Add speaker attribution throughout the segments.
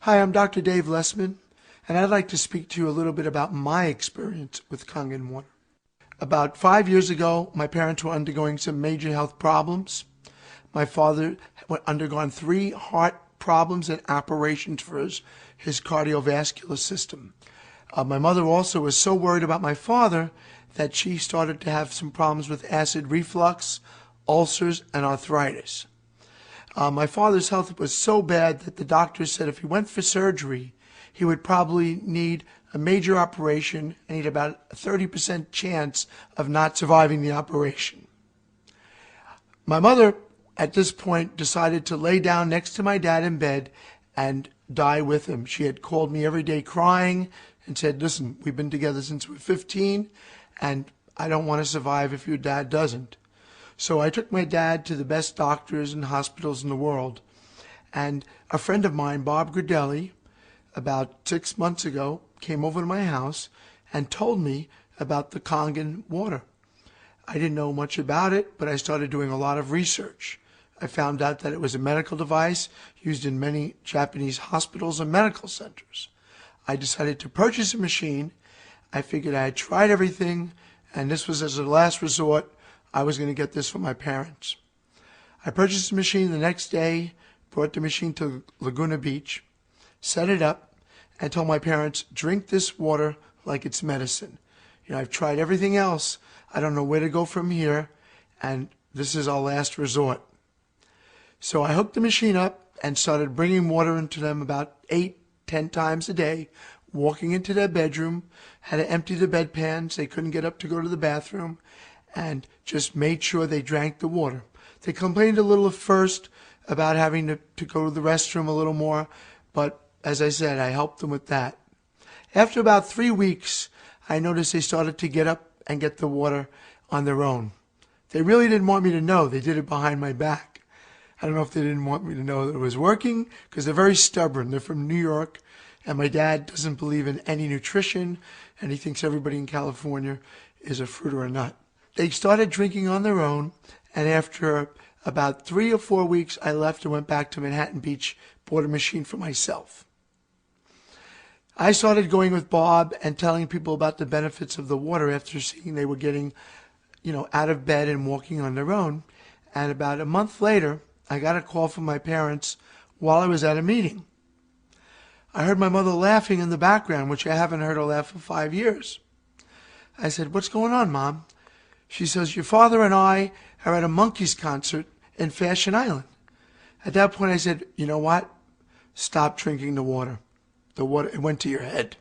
Speaker 1: Hi, I'm Dr. Dave Lesman, and I'd like to speak to you a little bit about my experience with Kangen water. About 5 years ago, my parents were undergoing some major health problems. My father had undergone 3 heart problems and operations for his cardiovascular system. My mother also was so worried about my father that she started to have some problems with acid reflux, ulcers, and arthritis. My father's health was so bad that the doctors said if he went for surgery, he would probably need a major operation and he'd about a 30% chance of not surviving the operation. My mother, at this point, decided to lay down next to my dad in bed and die with him. She had called me every day crying and said, listen, we've been together since we were 15, and I don't want to survive if your dad doesn't. So I took my dad to the best doctors and hospitals in the world. And a friend of mine, Bob Gradelli, about 6 months ago, came over to my house and told me about the Kangen water. I didn't know much about it, but I started doing a lot of research. I found out that it was a medical device used in many Japanese hospitals and medical centers. I decided to purchase a machine. I figured I had tried everything, and this was as a last resort. I was going to get this for my parents. I purchased the machine the next day, brought the machine to Laguna Beach, set it up, and told my parents, drink this water like it's medicine. I've tried everything else. I don't know where to go from here, and this is our last resort. So I hooked the machine up and started bringing water into them about 8-10 times a day, walking into their bedroom, had to empty the bedpans. They couldn't get up to go to the bathroom, and just made sure they drank the water. They complained a little at first about having to go to the restroom a little more, but as I said, I helped them with that. After about 3 weeks, I noticed they started to get up and get the water on their own. They really didn't want me to know. They did it behind my back. I don't know if they didn't want me to know that it was working, because they're very stubborn. They're from New York, and my dad doesn't believe in any nutrition, and he thinks everybody in California is a fruit or a nut. They started drinking on their own, and after about 3 or 4 weeks, I left and went back to Manhattan Beach, bought a machine for myself. I started going with Bob and telling people about the benefits of the water after seeing they were getting, out of bed and walking on their own. And about a month later, I got a call from my parents while I was at a meeting. I heard my mother laughing in the background, which I haven't heard her laugh for 5 years. I said, what's going on, Mom? She says, your father and I are at a Monkees concert in Fashion Island. At that point, I said, you know what? Stop drinking the water. The water, it went to your head.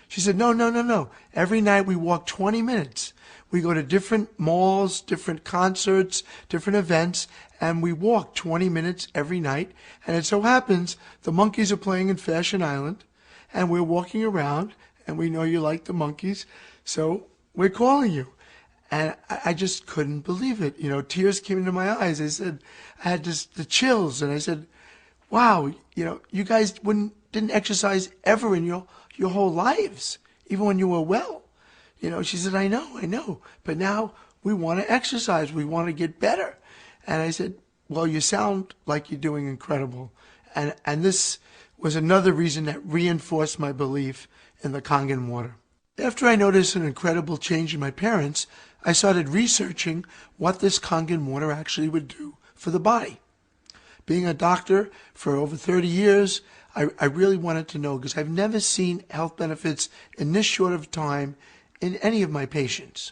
Speaker 1: She said, no. Every night we walk 20 minutes. We go to different malls, different concerts, different events, and we walk 20 minutes every night. And it so happens the Monkees are playing in Fashion Island, and we're walking around, and we know you like the Monkees, so we're calling you. And I just couldn't believe it. Tears came into my eyes. I said, I had the chills, and I said, wow, you guys didn't exercise ever in your whole lives, even when you were well. She said, I know, but now we want to exercise. We want to get better. And I said, well, you sound like you're doing incredible. And this was another reason that reinforced my belief in the Kangen water. After I noticed an incredible change in my parents, I started researching what this Kangen water actually would do for the body. Being a doctor for over 30 years, I really wanted to know, because I've never seen health benefits in this short of time in any of my patients.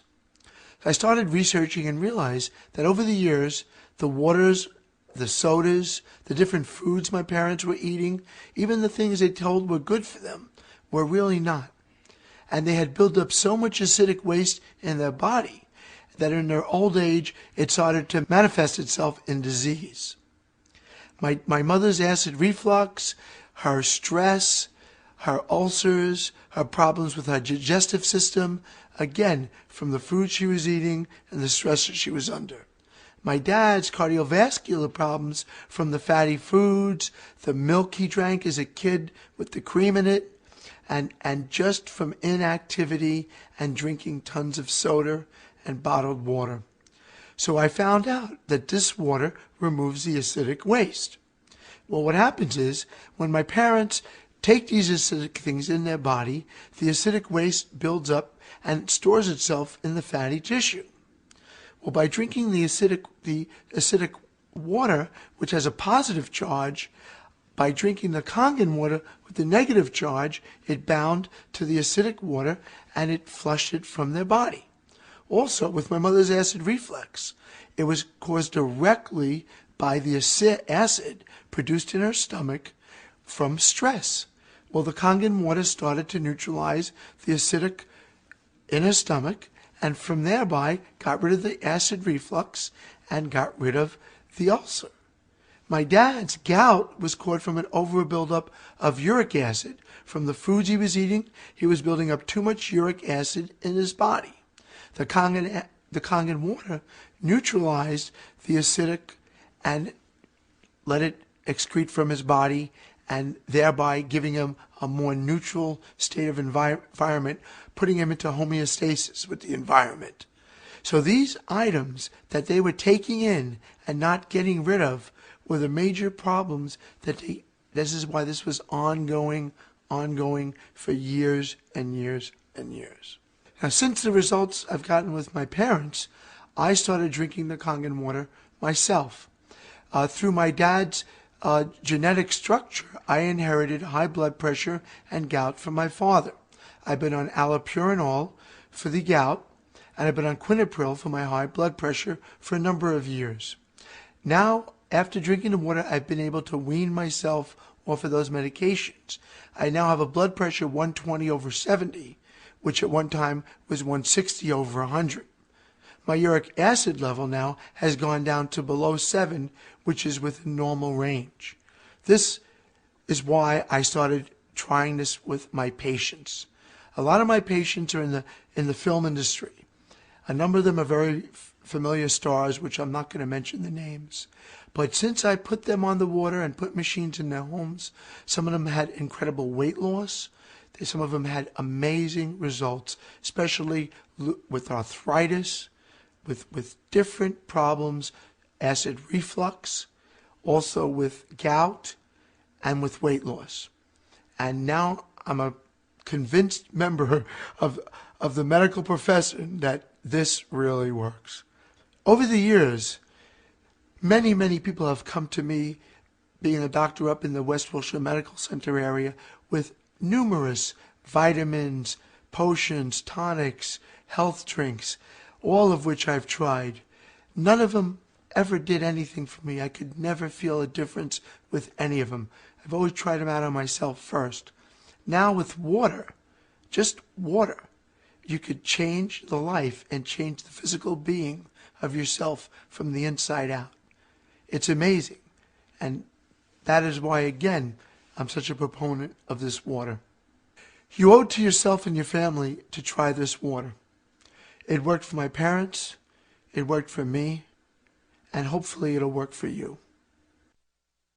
Speaker 1: So I started researching and realized that over the years, the waters, the sodas, the different foods my parents were eating, even the things they told were good for them, were really not. And they had built up so much acidic waste in their body that in their old age, it started to manifest itself in disease. My mother's acid reflux, her stress, her ulcers, her problems with her digestive system, again, from the food she was eating and the stress that she was under. My dad's cardiovascular problems from the fatty foods, the milk he drank as a kid with the cream in it, and just from inactivity and drinking tons of soda and bottled water. So I found out that this water removes the acidic waste. Well, what happens is when my parents take these acidic things in their body, the acidic waste builds up and stores itself in the fatty tissue. Well, by drinking the acidic water, which has a positive charge, by drinking the Kangen water with the negative charge, it bound to the acidic water and it flushed it from their body. Also, with my mother's acid reflux, it was caused directly by the acid produced in her stomach from stress. Well, the Kangen water started to neutralize the acidic in her stomach, and from thereby got rid of the acid reflux and got rid of the ulcer. My dad's gout was caused from an over buildup of uric acid. From the foods he was eating, he was building up too much uric acid in his body. The Kangen water neutralized the acidic and let it excrete from his body, and thereby giving him a more neutral state of environment, putting him into homeostasis with the environment. So these items that they were taking in and not getting rid of were the major problems this is why this was ongoing for years and years and years. Now, since the results I've gotten with my parents, I started drinking the Kangen water myself. Through my dad's genetic structure, I inherited high blood pressure and gout from my father. I've been on allopurinol for the gout, and I've been on quinapril for my high blood pressure for a number of years. Now, after drinking the water, I've been able to wean myself off of those medications. I now have a blood pressure 120/70, which at one time was 160/100. My uric acid level now has gone down to below 7, which is within normal range. This is why I started trying this with my patients. A lot of my patients are in the film industry. A number of them are very familiar stars, which I'm not going to mention the names. But since I put them on the water and put machines in their homes, some of them had incredible weight loss. Some of them had amazing results, especially with arthritis, with different problems, acid reflux, also with gout, and with weight loss. And now I'm a convinced member of the medical profession that this really works. Over the years, many people have come to me, being a doctor up in the West Wilshire Medical Center area, with numerous vitamins, potions, tonics, health drinks, all of which I've tried. None of them ever did anything for me. I could never feel a difference with any of them. I've always tried them out on myself first. Now with water, just water, you could change the life and change the physical being of yourself from the inside out. It's amazing. And that is why, again, I'm such a proponent of this water. You owe it to yourself and your family to try this water. It worked for my parents, it worked for me, and hopefully it'll work for you.